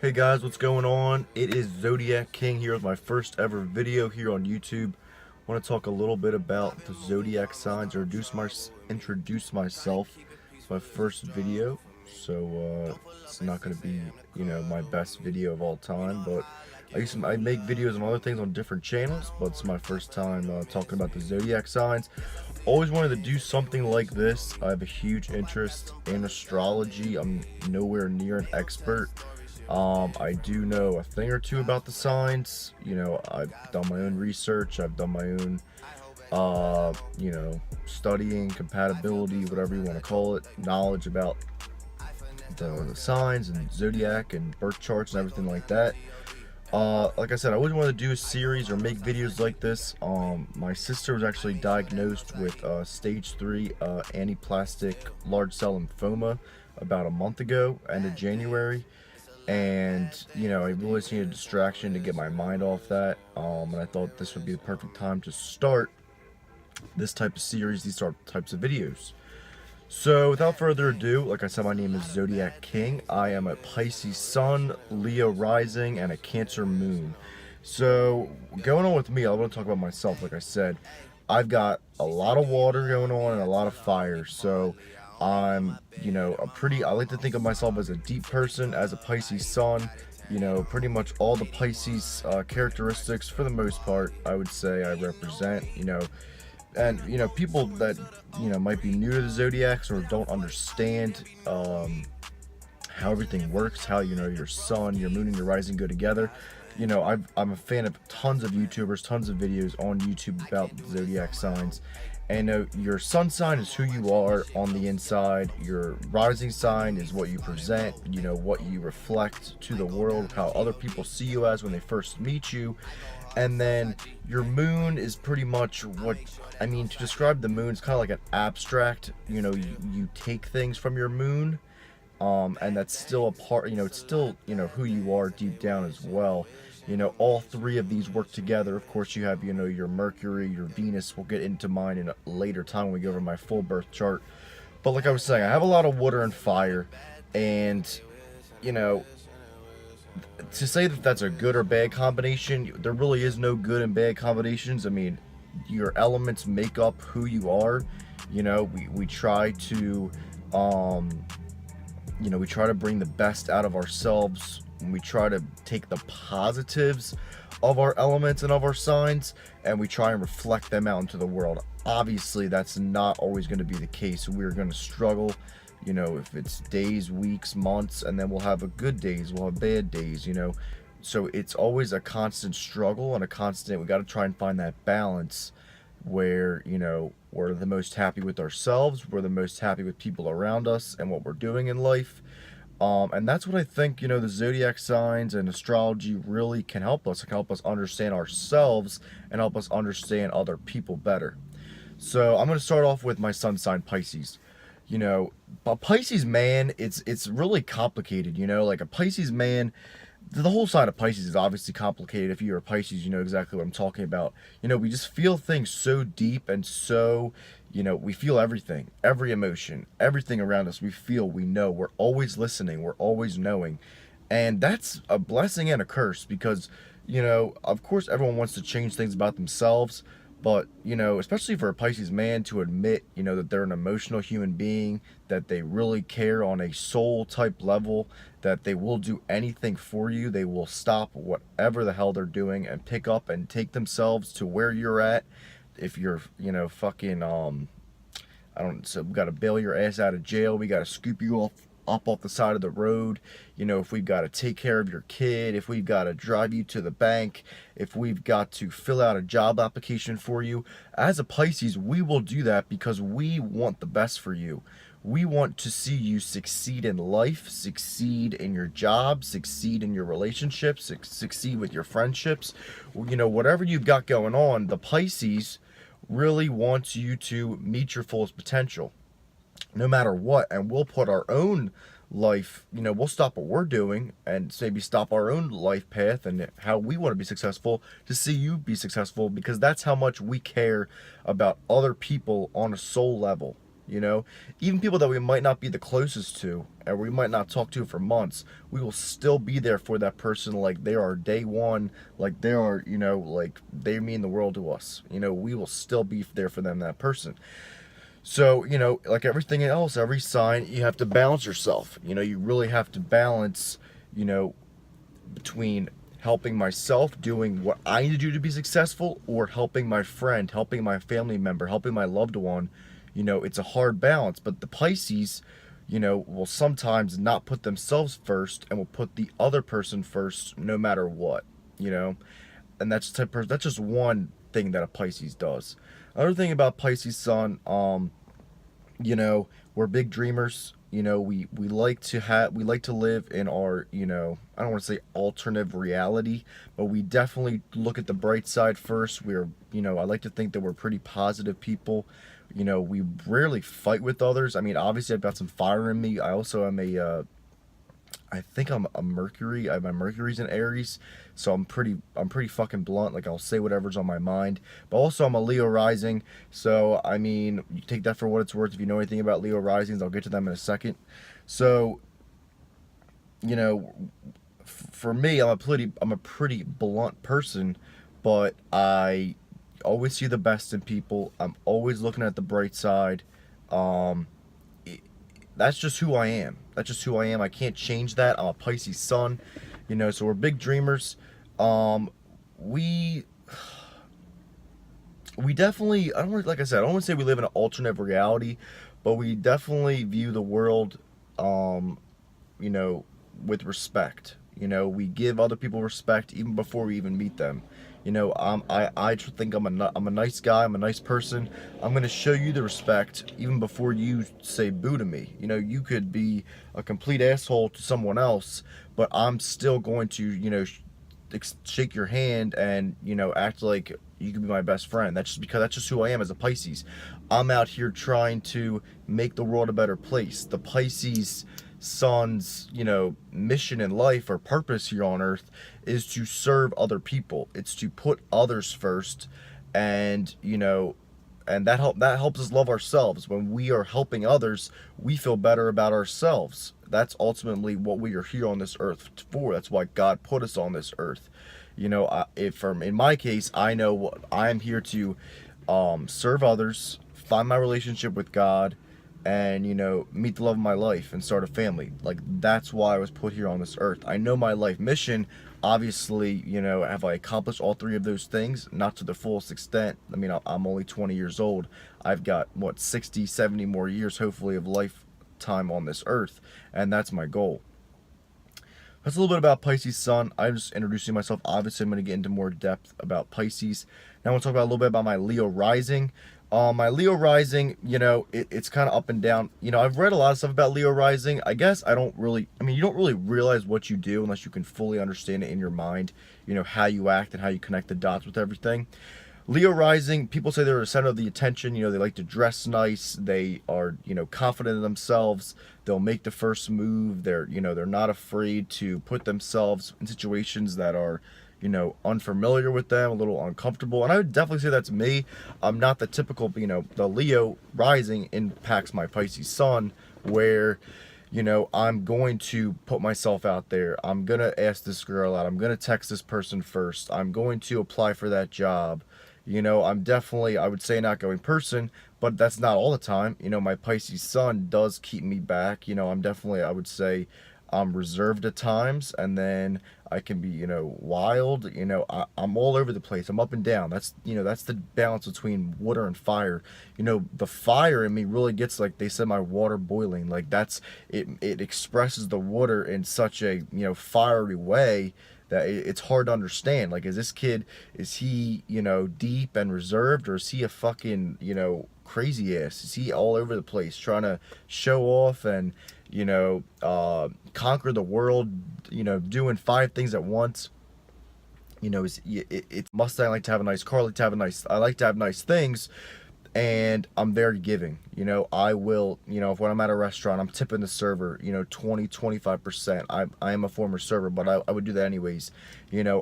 Hey guys, what's going on? It is Zodiac King here with my first ever video here on YouTube. I want to talk a little bit about the zodiac signs or introduce myself. It's my first video, so it's not going to be, my best video of all time, but I make videos on other things on different channels, but it's my first time talking about the zodiac signs. Always wanted to do something like this. I have a huge interest in astrology. I'm nowhere near an expert. I do know a thing or two about the signs. I've done my own research. I've done my own, studying, compatibility, whatever you want to call it, knowledge about the signs and zodiac and birth charts and everything like that. Like I said, I always wanted to do a series or make videos like this. My sister was actually diagnosed with stage 3 anaplastic large cell lymphoma about a month ago, end of January. And I really just needed a distraction to get my mind off that, and I thought this would be the perfect time to start this type of series, these types of videos. So without further ado, like I said, my name is Zodiac King. I am a Pisces sun, Leo rising, and a Cancer moon. So going on with me, I want to talk about myself. Like I said, I've got a lot of water going on and a lot of fire. So I'm, I like to think of myself as a deep person, as a Pisces sun. Pretty much all the Pisces characteristics, for the most part, I would say I represent. And people that might be new to the zodiacs or don't understand how everything works, how your sun, your moon, and your rising go together. I'm a fan of tons of YouTubers, tons of videos on YouTube about zodiac signs. And your sun sign is who you are on the inside. Your rising sign is what you present, what you reflect to the world, how other people see you as when they first meet you. And then your moon is pretty much to describe the moon, it's kind of like an abstract, you take things from your moon, and that's still a part, it's still, who you are deep down as well. All three of these work together. Of course, you have, your Mercury, your Venus. We'll get into mine in a later time when we go over my full birth chart. But like I was saying, I have a lot of water and fire, and, to say that that's a good or bad combination, there really is no good and bad combinations. I mean, your elements make up who you are. We try to, we try to bring the best out of ourselves. We try to take the positives of our elements and of our signs, and we try and reflect them out into the world. Obviously, that's not always going to be the case. We're going to struggle, if it's days, weeks, months, and then we'll have a good days, we'll have bad days, So it's always a constant struggle and we got to try and find that balance where, we're the most happy with ourselves, we're the most happy with people around us and what we're doing in life. And that's what I think, the zodiac signs and astrology really can help us. It can help us understand ourselves and help us understand other people better. So I'm going to start off with my sun sign, Pisces. A Pisces man, it's really complicated, like a Pisces man, the whole side of Pisces is obviously complicated. If you're a Pisces, you know exactly what I'm talking about. We just feel things so deep and so, we feel everything, every emotion, everything around us. We feel, we know, we're always listening, we're always knowing. And that's a blessing and a curse because, of course, everyone wants to change things about themselves. But, especially for a Pisces man to admit, that they're an emotional human being, that they really care on a soul type level, that they will do anything for you. They will stop whatever the hell they're doing and pick up and take themselves to where you're at. If you're, so we got to bail your ass out of jail. We got to scoop you up off the side of the road. If we've got to take care of your kid, if we've got to drive you to the bank, if we've got to fill out a job application for you, as a Pisces, we will do that because we want the best for you. We want to see you succeed in life, succeed in your job, succeed in your relationships, succeed with your friendships. Whatever you've got going on, the Pisces really wants you to meet your fullest potential, no matter what. And we'll put our own life, we'll stop what we're doing and maybe stop our own life path and how we want to be successful to see you be successful, because that's how much we care about other people on a soul level. You know, even people that we might not be the closest to and we might not talk to for months, we will still be there for that person like they are day one, like they are, like they mean the world to us. We will still be there for them, that person. So, like everything else, every sign, you have to balance yourself. You really have to balance, you know, between helping myself, doing what I need to do to be successful, or helping my friend, helping my family member, helping my loved one. It's a hard balance, but the Pisces, will sometimes not put themselves first and will put the other person first no matter what, you know? And that's just one thing that a Pisces does. Another thing about Pisces Sun, we're big dreamers. We like to live in our, I don't want to say alternative reality, but we definitely look at the bright side first. I like to think that we're pretty positive people. We rarely fight with others. I mean, obviously I've got some fire in me. I also am I think I'm a Mercury. My Mercury's in Aries, so I'm pretty fucking blunt. Like, I'll say whatever's on my mind. But also I'm a Leo rising, so I mean, you take that for what it's worth. If you know anything about Leo risings, I'll get to them in a second. So, you know, for me, I'm a pretty blunt person, but I always see the best in people. I'm always looking at the bright side. Um, that's just who I am. That's just who I am. I can't change that. I'm a Pisces sun, so we're big dreamers. Um, we we definitely, I don't want, like I said, I don't want to say we live in an alternate reality, but we definitely view the world, um, you know, with respect. We give other people respect even before we even meet them. I think I'm a nice guy. I'm a nice person. I'm gonna show you the respect even before you say boo to me. You could be a complete asshole to someone else, but I'm still going to, shake your hand and act like you could be my best friend. That's just who I am as a Pisces. I'm out here trying to make the world a better place. The Pisces sun's mission in life or purpose here on earth is to serve other people. It's to put others first, and and that helps us love ourselves. When we are helping others, we feel better about ourselves. That's ultimately what we are here on this earth for. That's why God put us on this earth. In my case, I know what I'm here to, serve others, find my relationship with God, and meet the love of my life and start a family. Like, that's why I was put here on this earth. I know my life mission. Obviously, have I accomplished all three of those things? Not to the fullest extent. I mean, I'm only 20 years old. I've got 60, 70 more years hopefully of lifetime on this earth, and that's my goal. That's a little bit about Pisces Sun. I'm just introducing myself. Obviously, I'm going to get into more depth about Pisces. Now I want to talk about a little bit about my Leo rising. My Leo rising, it's kind of up and down. I've read a lot of stuff about Leo rising. I guess you don't really realize what you do unless you can fully understand it in your mind, how you act and how you connect the dots with everything. Leo rising, people say they're the center of the attention. They like to dress nice. They are, confident in themselves. They'll make the first move. They're not afraid to put themselves in situations that are, unfamiliar with them, a little uncomfortable. And I would definitely say that's me. I'm not the typical, the Leo rising impacts my Pisces sun, where, I'm going to put myself out there. I'm going to ask this girl out. I'm going to text this person first. I'm going to apply for that job. I'm definitely, I would say, an outgoing person, but that's not all the time. My Pisces sun does keep me back. I'm definitely, I would say, I'm reserved at times, and then I can be, wild. I'm all over the place. I'm up and down. That's the balance between water and fire. The fire in me really gets, like they said, my water boiling. Like, it expresses the water in such a, fiery way that it's hard to understand. Like, is he, deep and reserved, or is he a fucking, crazy ass? Is he all over the place trying to show off and, conquer the world, doing 5 things at once? It's Mustang. I like to have a nice car. I like to have nice things, and I'm very giving. I will, if when I'm at a restaurant, I'm tipping the server, 20, 25%. I am a former server, but I would do that anyways.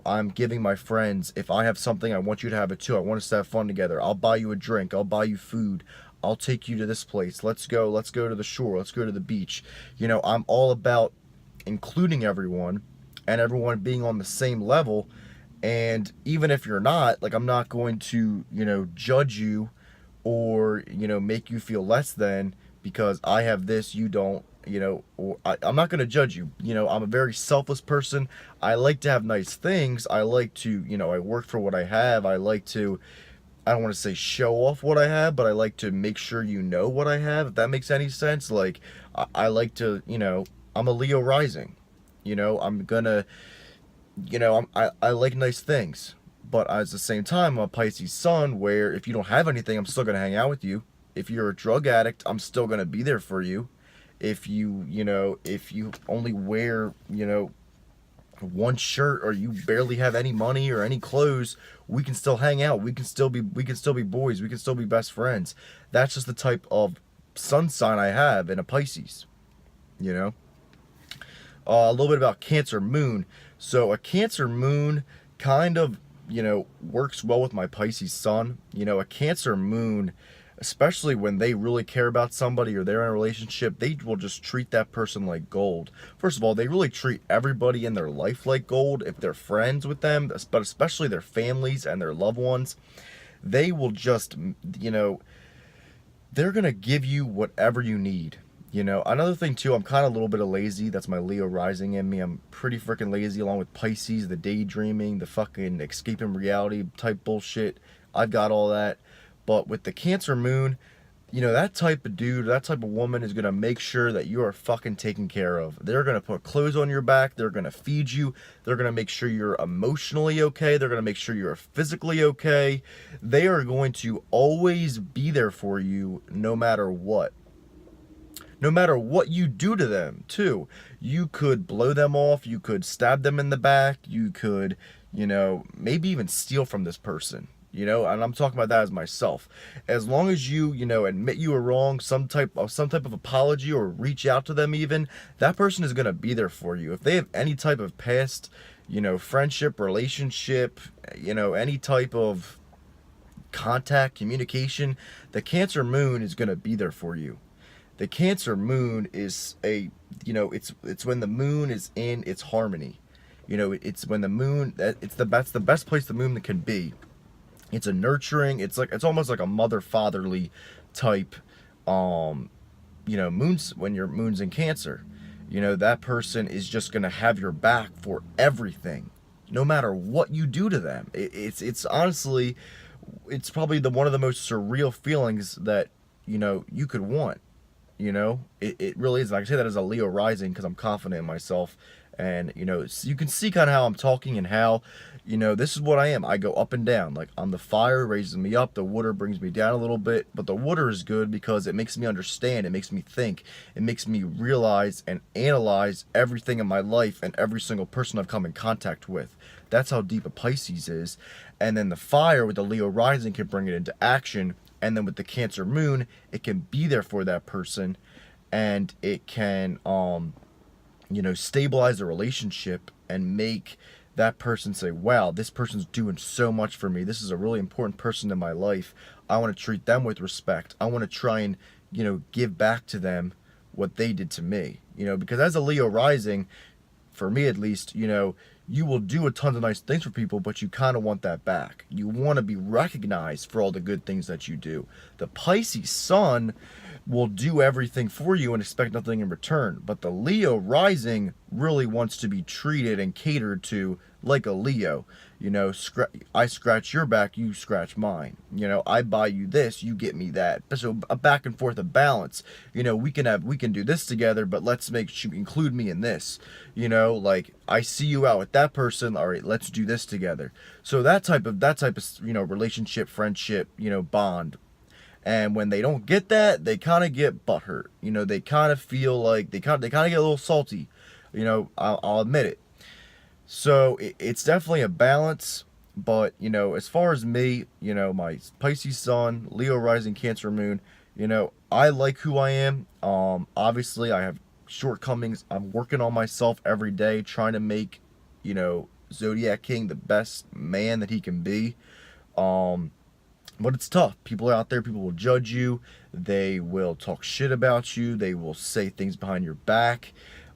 I'm giving my friends, if I have something, I want you to have it too. I want us to have fun together. I'll buy you a drink. I'll buy you food. I'll take you to this place. Let's go to the shore. Let's go to the beach. I'm all about including everyone and everyone being on the same level. And even if you're not, like, I'm not going to, judge you or, make you feel less than because I have this, you don't, or I'm not going to judge you. I'm a very selfless person. I like to have nice things. I like to, I work for what I have. I like to, I don't want to say show off what I have, but I like to make sure you know what I have, if that makes any sense. Like, I like to, I'm a Leo rising. I'm gonna, I like nice things. But at the same time, I'm a Pisces sun where if you don't have anything, I'm still gonna hang out with you. If you're a drug addict, I'm still gonna be there for you. If you only wear, one shirt or you barely have any money or any clothes, we can still hang out. We can still be boys. We can still be best friends. That's just the type of sun sign I have in a Pisces, you know. A little bit about Cancer moon. So a Cancer moon kind of, works well with my Pisces sun. A Cancer moon, especially when they really care about somebody or they're in a relationship, they will just treat that person like gold. First of all, they really treat everybody in their life like gold if they're friends with them, but especially their families and their loved ones. They will just, they're going to give you whatever you need. Another thing too, I'm kind of a little bit of lazy. That's my Leo rising in me. I'm pretty freaking lazy, along with Pisces, the daydreaming, the fucking escaping reality type bullshit. I've got all that. But with the Cancer moon, that type of dude, that type of woman is going to make sure that you are fucking taken care of. They're going to put clothes on your back. They're going to feed you. They're going to make sure you're emotionally okay. They're going to make sure you're physically okay. They are going to always be there for you no matter what. No matter what you do to them, too. You could blow them off. You could stab them in the back. You could, maybe even steal from this person. And I'm talking about that as myself. As long as you, admit you were wrong, some type of apology, or reach out to them even, that person is going to be there for you. If they have any type of past, friendship, relationship, any type of contact, communication, the Cancer moon is going to be there for you. The Cancer moon is it's when the moon is in its harmony. It's when the moon, that's the best place the moon can be. It's a nurturing, it's almost like a mother fatherly type, moons, when your moon's in Cancer. That person is just gonna have your back for everything, no matter what you do to them. It's honestly, it's probably one of the most surreal feelings that, you could want. It really is. I can say that as a Leo rising because I'm confident in myself. And, you can see kind of how I'm talking and how, this is what I am. I go up and down. Like, on the fire raises me up. The water brings me down a little bit. But the water is good because it makes me understand. It makes me think. It makes me realize and analyze everything in my life and every single person I've come in contact with. That's how deep a Pisces is. And then the fire with the Leo rising can bring it into action. And then with the Cancer moon, it can be there for that person, and it can, stabilize the relationship and make that person say, wow, this person's doing so much for me. This is a really important person in my life. I want to treat them with respect. I want to try and, give back to them what they did to me. Because as a Leo rising, for me at least, you will do a ton of nice things for people, but you kind of want that back. You want to be recognized for all the good things that you do. The Pisces sun will do everything for you and expect nothing in return. But the Leo rising really wants to be treated and catered to like a Leo. I scratch your back, you scratch mine. I buy you this, you get me that. So a back and forth, a balance. We can do this together, but let's make sure you include me in this. Like, I see you out with that person, all right, let's do this together. So that type of relationship, friendship, bond. And when they don't get that, they kind of get butthurt. They kind of feel like they kind of get a little salty. I'll admit it. So it's definitely a balance. But, as far as me, my Pisces sun, Leo rising, Cancer moon, I like who I am. Obviously, I have shortcomings. I'm working on myself every day, trying to make, Zodiac King the best man that he can be. But it's tough. People out there, people will judge you. They will talk shit about you. They will say things behind your back.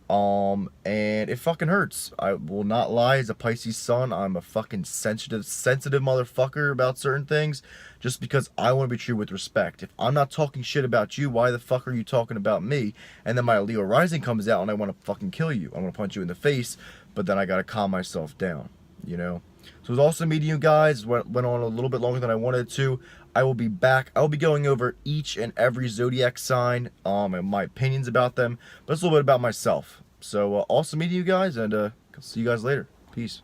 And it fucking hurts. I will not lie. As a Pisces sun, I'm a fucking sensitive motherfucker about certain things, just because I want to be treated with respect. If I'm not talking shit about you, why the fuck are you talking about me? And then my Leo rising comes out and I want to fucking kill you. I want to punch you in the face, but then I gotta calm myself down, you know? So it was awesome meeting you guys. Went on a little bit longer than I wanted to. I will be back. I will be going over each and every zodiac sign, and my opinions about them, but it's a little bit about myself. So awesome meeting you guys, and see you guys later. Peace.